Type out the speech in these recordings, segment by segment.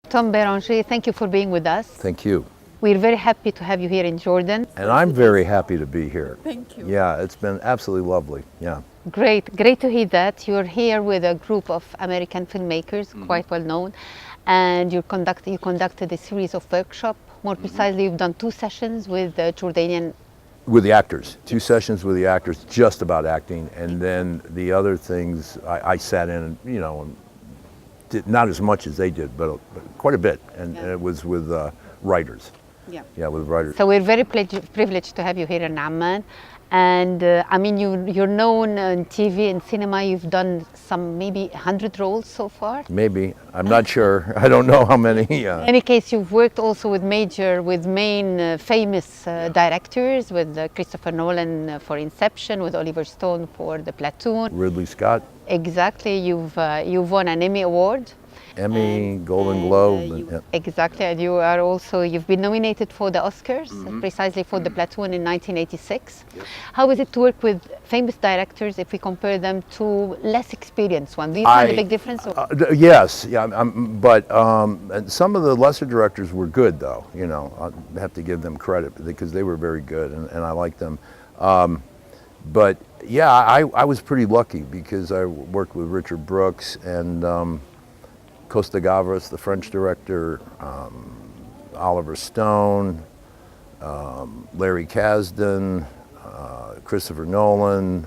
Tom Béranger, thank you for being with us. Thank you. We're very happy to have you here in Jordan. And I'm very happy to be here. Thank you. Yeah, it's been absolutely lovely. Yeah. Great to hear that. You're here with a group of American filmmakers, quite well known, and you conducted a series of workshops. More precisely, you've done 2 sessions with the Jordanian. With the actors, 2 sessions with the actors, just about acting, and then the other things I sat in, and did not as much as they did, but quite a bit, and it was with writers. Yeah, with writers. So we're very privileged to have you here in Amman. And I mean, you're known on TV and cinema. You've done some maybe 100 roles so far. Maybe, I'm not sure. I don't know how many. In any case, you've worked also with main famous directors, with Christopher Nolan for Inception, with Oliver Stone for The Platoon. Ridley Scott. Exactly. You've won an Emmy Award. Emmy, Golden Globe. Yeah. Exactly, and you've been nominated for the Oscars, precisely for The Platoon in 1986. Yes. How is it to work with famous directors if we compare them to less experienced ones? Do you find a big difference? Yes, yeah, but and some of the lesser directors were good, though. I have to give them credit because they were very good, and I like them. But yeah, I was pretty lucky because I worked with Richard Brooks and Costa Gavras, the French director, Oliver Stone, Larry Kasdan, Christopher Nolan,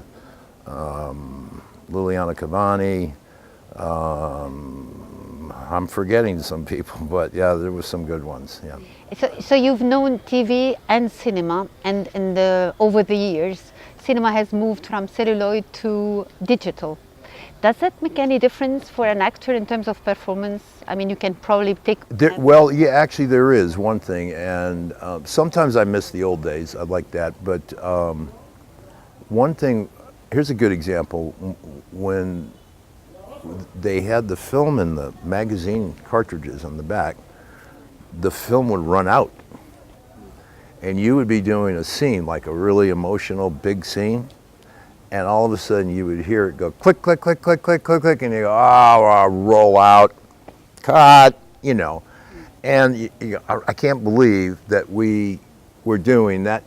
Liliana Cavani. I'm forgetting some people, but yeah, there were some good ones. Yeah. So you've known TV and cinema, and over the years, cinema has moved from celluloid to digital. Does that make any difference for an actor in terms of performance? I mean, you can probably take... Well, yeah, actually there is one thing, and sometimes I miss the old days, I like that, but one thing, here's a good example. When they had the film in the magazine cartridges on the back, the film would run out, and you would be doing a scene, like a really emotional, big scene, and all of a sudden you would hear it go click, click, click, click, click, click, click, and you go, roll out, cut, And I can't believe that we were doing that.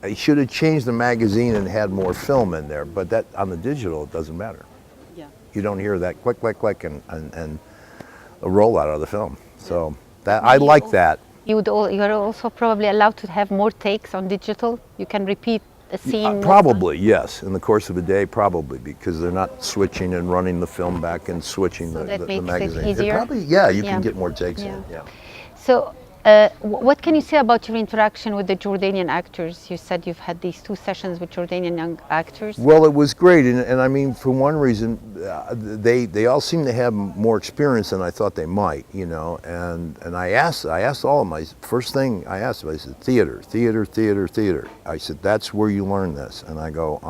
I should have changed the magazine and had more film in there, but that on the digital, it doesn't matter. Yeah. You don't hear that click, click, click, and a rollout of the film. So that I like that. You're also probably allowed to have more takes on digital. You can repeat a scene. Probably, yes. In the course of a day, probably, because they're not switching and running the film back and switching the magazine. That makes it easier? You can get more takes in. Yeah. So, what can you say about your interaction with the Jordanian actors? You said you've had these 2 sessions with Jordanian young actors. Well, it was great, and I mean, for one reason, they all seem to have more experience than I thought they might, And I asked all of them. First thing I asked them, I said, theater. I said, that's where you learn this, and I go,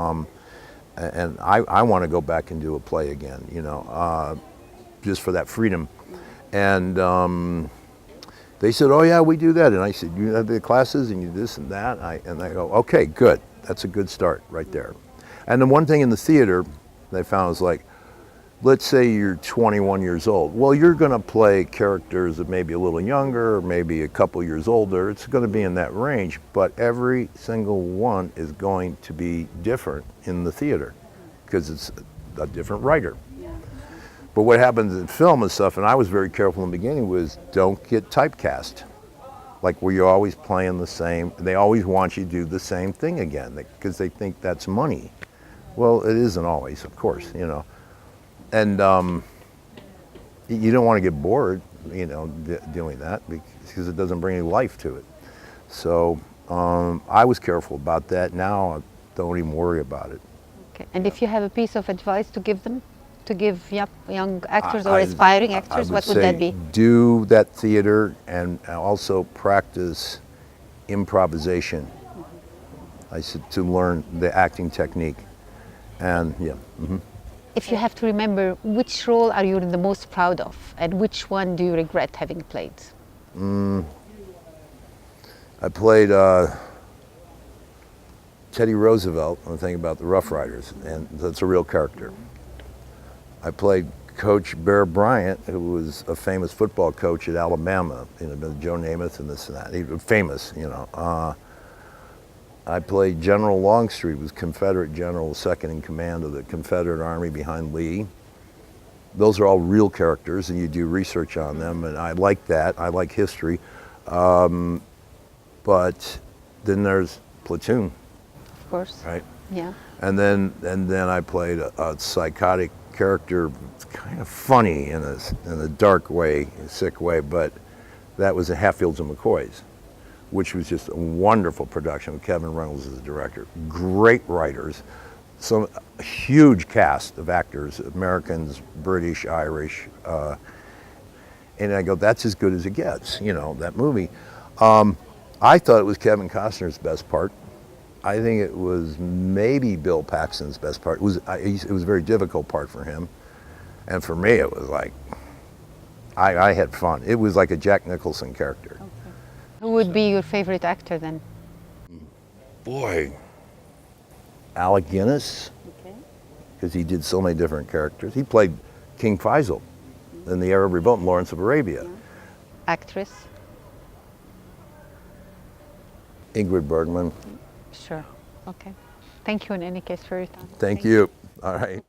and I want to go back and do a play again, just for that freedom, and. They said, oh yeah, we do that. And I said, you have the classes and you do this and that. And I go, okay, good. That's a good start right there. And the one thing in the theater they found was like, let's say you're 21 years old. Well, you're going to play characters that may be a little younger or maybe a couple years older. It's going to be in that range. But every single one is going to be different in the theater because it's a different writer. But what happens in film and stuff, and I was very careful in the beginning, was don't get typecast. Like where you're always playing the same, they always want you to do the same thing again because they think that's money. Well, it isn't always, of course, And you don't want to get bored, doing that because it doesn't bring any life to it. So I was careful about that. Now I don't even worry about it. Okay. And if you have a piece of advice to give them? To give young actors or aspiring actors, what would that be? Do that theater and also practice improvisation. I said to learn the acting technique, and yeah. If you have to remember, which role are you the most proud of, and which one do you regret having played? I played Teddy Roosevelt. I'm thinking about the Rough Riders, and that's a real character. I played Coach Bear Bryant, who was a famous football coach at Alabama, Joe Namath and this and that. He was famous, I played General Longstreet, was Confederate general, second in command of the Confederate Army behind Lee. Those are all real characters, and you do research on them, and I like that. I like history. But then there's Platoon. Of course. Right. Yeah. And then I played a psychotic character, kind of funny in a dark way, a sick way, but that was in Hatfields and McCoys, which was just a wonderful production with Kevin Reynolds as the director. Great writers, some huge cast of actors, Americans, British, Irish, and I go, that's as good as it gets, that movie. I thought it was Kevin Costner's best part. I think it was maybe Bill Paxton's best part. It was a very difficult part for him. And for me, it was like, I had fun. It was like a Jack Nicholson character. Okay. Who would be your favorite actor then? Boy, Alec Guinness, because he did so many different characters. He played King Faisal in the Arab Revolt in Lawrence of Arabia. Yeah. Actress? Ingrid Bergman. Sure. Okay. Thank you in any case for your time. Thank you. All right.